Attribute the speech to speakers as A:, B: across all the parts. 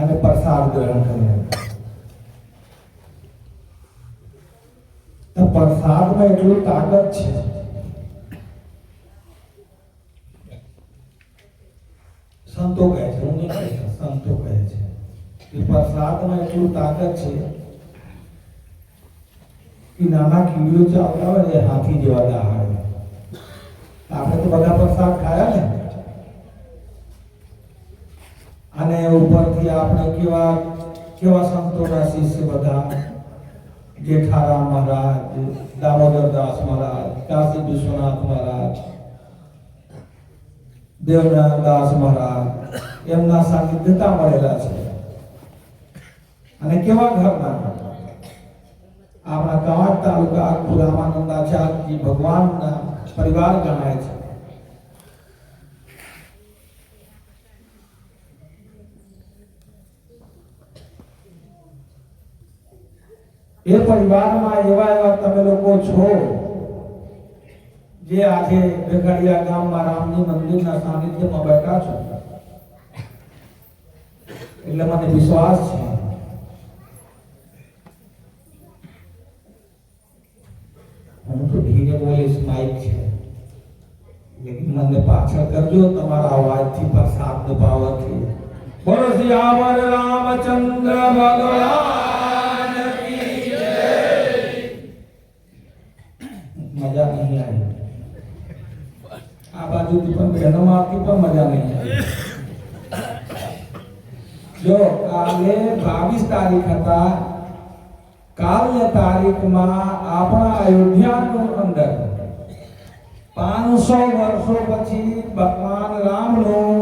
A: અને પ્રસાદ ગ્રહણ કરે. તો પ્રસાદમાં એટલું તાકાત છે. સંતો કહે છે, હું નહીં કહેતો, સંતો કહે છે કે પ્રસાદમાં એટલું તાકાત છે કે નાના કીડીઓ ચાલતા હોય ને હાથી જેવા દહાડે. આપણે તો બધા પ્રસાદ ખાયા ને, અને ઉપરથી આપણે કેવા કેવા સંતોના શિષ્ય બધા, જેઠારામ મહારાજ, દામોદરદાસ મહારાજ, કાશી વિશ્વનાથ મહારાજ, દેવનાથદાસ મહારાજ, એમના સાનિધ્યતા મળેલા છે. અને કેવા ઘરના આપણા કવાંટ તાલુકા રામાનંદાચાર્યજી ભગવાનના પરિવાર ગણાય છે. એ પરિવારમાં એવા એવા તમે લોકો છો જે આજે વેગડિયા ગામમાં રામજી મંદિરના સાનિધ્યમાં બેઠા છો. એટલે મને વિશ્વાસ છે હું તો ધીરે બોલીશ, માઇક છે, લેકિન મને પાછળ કરજો તમારા અવાજથી, પ્રસાદ પાવરથી. બોલો સિયાવર રામચંદ્ર ભગવાન કી જય. મજા નહીં આવી આ બાજુથી પણ બહેનોમાંથી પણ મજા નહીં આવી. જો કાલે 22 તારીખ હતા, કાલની તારીખમાં આપણા અયોધ્યાનું અંદર 500 વર્ષો પછી ભગવાન રામનું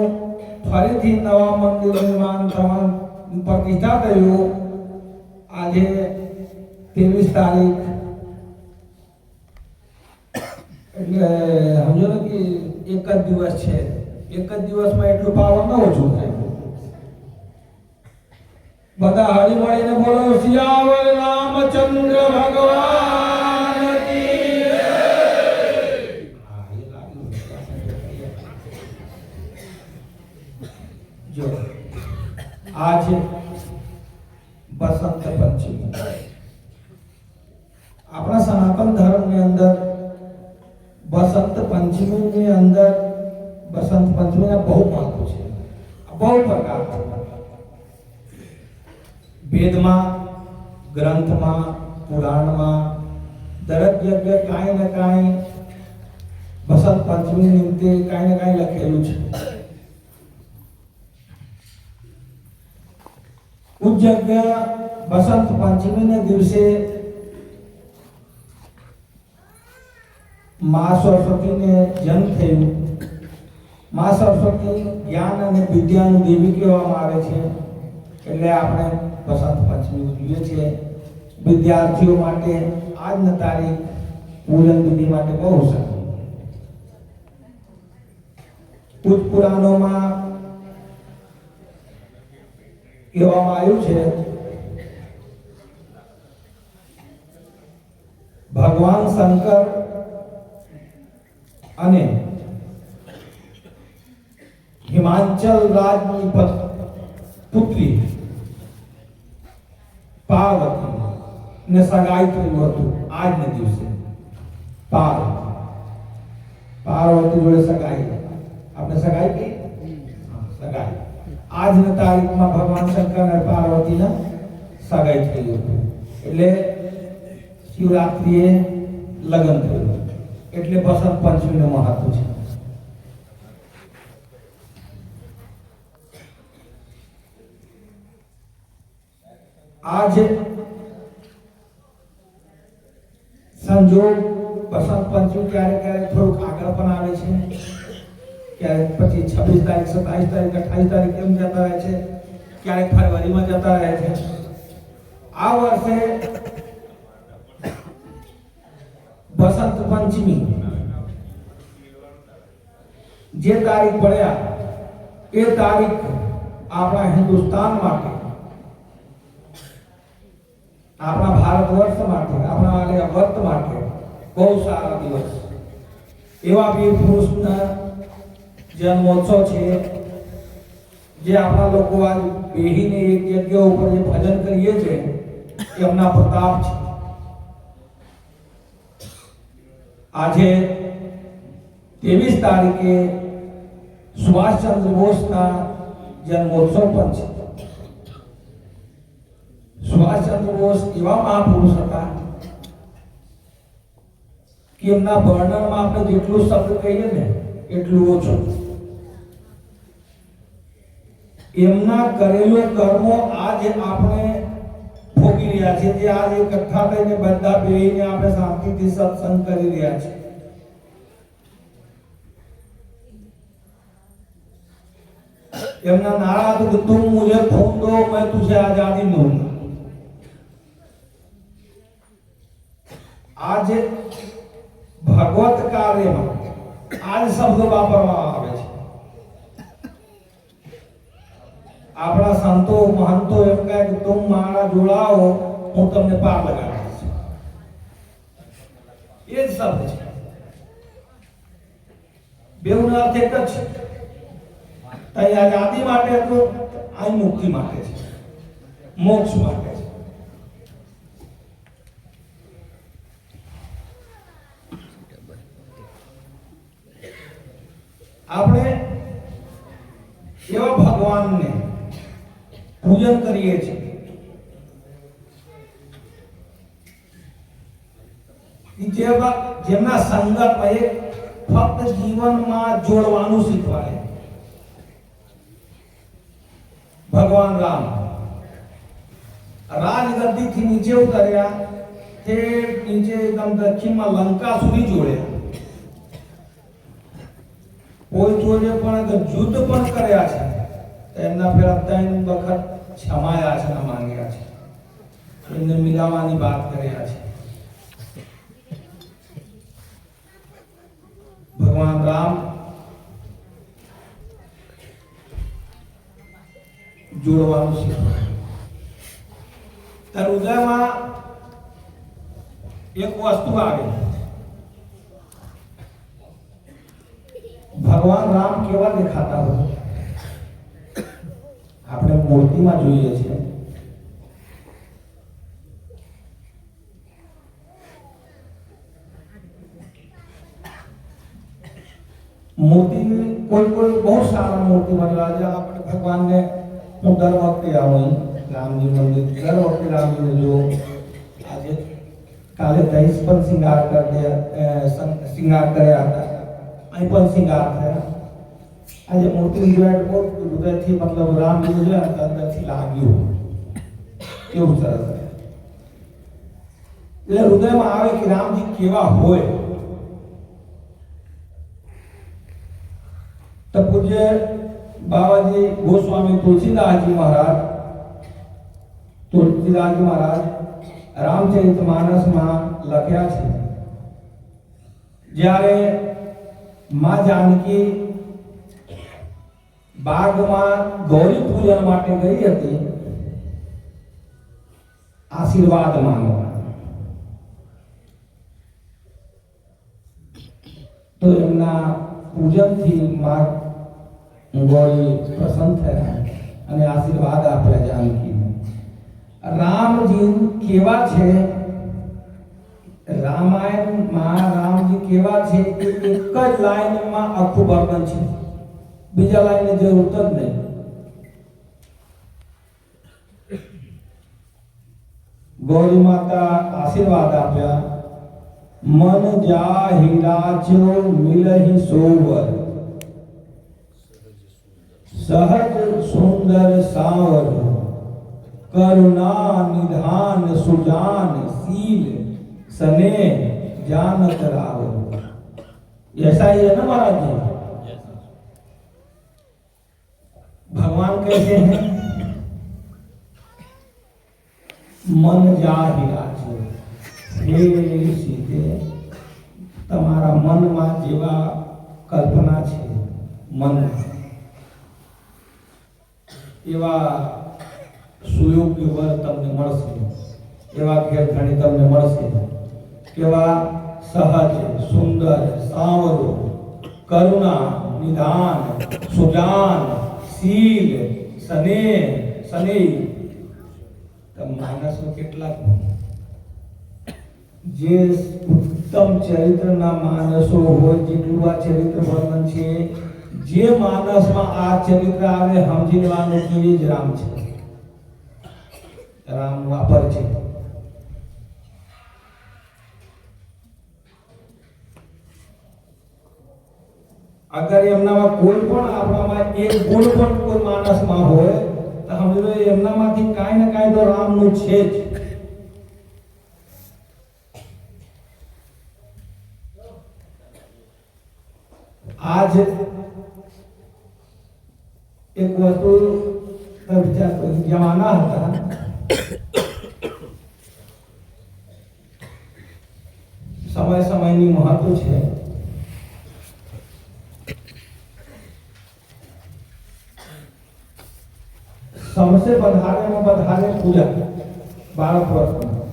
A: ફરીથી નવા મંદિર નિર્માણ થવાનું પ્રતિષ્ઠા થયું. આજે 23 તારીખ, એટલે સમજો ને કે એક જ દિવસ છે. એક જ દિવસમાં એટલું પાવર ન ઓછું થાય. બધા હળી મળીને બોલો સિયાવર રામચંદ્ર ભગવાન કી જય. જો આજે બસંત પંચમી, આપણા સનાતન ધર્મની અંદર બસંત પંચમીની અંદર બસંત પંચમીના બહુ મહત્વ છે. બહુ પ્રકાર છે. વેદમાં, ગ્રંથમાં, પુરાણમાં દરેક જગ્યાએ કાંઈ ને કાંઈ બસંત પંચમી નિમિત્તે કાંઈ ને કાંઈ લખેલું છે. ઉસ જગ્યા બસંત પંચમીના દિવસે મા સરસ્વતીને જન્મ થયું. મા સરસ્વતી જ્ઞાન અને વિદ્યાનું દેવી કહેવામાં આવે છે. એટલે આપણે બસંત પંચમી ઉજવીએ છીએ. વિદ્યાર્થીઓ માટે આજની તારીખ પૂજન વિધિ માટે બહુ સારી. કુછ પુરાણોમાં કહેવામાં આવ્યું છે ભગવાન શંકર અને હિમાંચલ રાજની પુત્રી પાર્વતી ને સગાઈ થયું હતું. આજના દિવસે પાર્વતી જોડે સગાઈ, આપણે સગાઈ કહીએ, સગાઈ. આજના તારીખમાં ભગવાન શંકર અને પાર્વતીના સગાઈ થઈ હતી. એટલે શિવરાત્રિએ લગ્ન થયું. એટલે બસંત પંચમીનું મહત્વ છે. આજે સંજોગ બસંત પંચમી ક્યારેક ક્યારેક થોડુંક આગળ પણ આવે છે, ક્યારેક પછી 26 તારીખ, 27 તારીખ, 28 તારીખ એમ જતા રહે છે, ક્યારેક ફરવરીમાં જતા રહે છે. આ વર્ષે બસંત પંચમી જે તારીખ પડ્યા એ તારીખ આપણા હિન્દુસ્તાન માટે, આપણા ભારત વર્ષ માટે, આપણા વર્ત માટે બહુ સારા દિવસ. એવા વીર પુરુષના જન્મોત્સવ છે જે આપણા લોકો આજ બેહીને એક જગ્યા ઉપર જે ભજન કરીએ છે એમના પ્રતાપ છે. આજે 23 તારીખે સુભાષચંદ્ર બોઝના જન્મોત્સવ પણ છે. સુભાષચંદ્ર બોઝ એવા મહાપુરુષ હતા કે એમના વર્ણનમાં આપણે જેટલું શબ્દ કહીએ ને એટલું ઓછું. એમના કરેલો કર્મો આજે આપણે ભોગી રહ્યા છે, જે આજે એકઠા થઈને બધા બેહીને આપણે શાંતિથી સત્સંગ કરી રહ્યા છે. એમના નારા તો તુમ મુझे खून दो मैं तुझे आजादी दूंगा. आज ભગવત કાર્યમાં આ શબ્દ વાપરવામાં આવે છે. આપણા સંતો મહંતો એમ કહે કે તુમ મારા જોડાઓ હું તમને પાર લગાડીશ. એ જ શબ્દ છે. બેઉનો અર્થ એક જ છે. અહીં આઝાદી માટે તો અહીં મુક્તિ માટે છે, મોક્ષ માટે છે. આપણે એવા ભગવાનને પૂજન કરીએ છીએ જેમના સંગતમાં એક ફક્ત જીવનમાં જોડવાનું શીખવાડે. ભગવાન રામ રાજગદ્દીથી નીચે ઉતર્યા, તે નીચે એકદમ દક્ષિણમાં લંકા સુધી જોડ્યા. કોઈ જોડે પણ યુદ્ધ પણ કર્યા છે, એમના પેલા 3 વખત ક્ષમાયા છે, માંગ્યા છે, એમને મિલાવવાની વાત કર્યા છે. ભગવાન રામ જોડવાનું શીખવાડે. ત્યારે હૃદયમાં એક વસ્તુ આવે. ભગવાન રામ કેવા દેખાતા હોય આપણે મૂર્તિમાં જોઈએ છીએ. મૂર્તિ કોઈ બહુ સારા મૂર્તિ બનેલા છે. આપણે ભગવાનને હું દર વખતે આવું રામજી મંદિર, દર વખતે રામજીને જો આજે કાલે દહીશ પણ શિંગાર કર્યા હતા, અહીં પણ શિંગાર થયા. આજે મૂર્તિ જોયા બહુ હૃદયથી, મતલબ રામજી જોયા અંદરથી લાગ્યું કેવું સરસ. એટલે હૃદયમાં આવે કે રામજી કેવા હોય. તો પૂજ્ય બાબાજી ગોસ્વામી તુલસીદાસજી મહારાજ રામચરિતમાનસમાં લખ્યા છે, જ્યારે માં જાનકી બાગમાં ગૌરી પૂજન માટે ગઈ હતી આશીર્વાદ માંગવા, તો એમના પૂજનથી માં ગૌરી પ્રસન્ન થયા અને આશીર્વાદ આપ્યા જાનકીને. રામજી કેવા છે, રામાયણમાં રામજી કેવા છે કે એક જ લાઈનમાં આખું વર્ણન છે, બીજા લાઈનની જરૂરત જ નહીં. ગૌરી માતા આશીર્વાદ આપ્યા, મન જા હીરાચો મિલહી સોવર, સહજ સુંદર સાવર, करुणा निधान सुजान शील सने जानत राव. ऐसा ही है ना महाराज जी. भगवान कैसे हैं? मन जाहिरा છે. હે સીધે તમારા મનમાં જેવા કલ્પના છે, મન એવા સુયોગ્ય વર તમને મળશે, એવા ઘેરખાણી તમને મળશે, કેવા સહજ સુંદર સાવરો, કરુણા નિધાન સુજાન शील स्नेह तो मानसમાં કેટલા ગુણ જે ઉત્તમ ચરિત્રના માનસો હોય જેટલું આ ચરિત્ર વર્ણન છે જે માનસમાં આ ચરિત્ર આવે સમજી લેવાનું કે એ જ રામ છે રામ વાપર છે अगर एमनाમાં કોઈ પણ આપણામાં એક ગુણ પણ કોઈ માણસમાં હોય તો સમજી લો એમનામાંથી કાંઈ ને કાંઈ તો રામનું છે જ आज एक वस्तु जमाना था समय समयની મહત્વ છે सबसे बधारे में बधारे पूजा भारत वर्ष में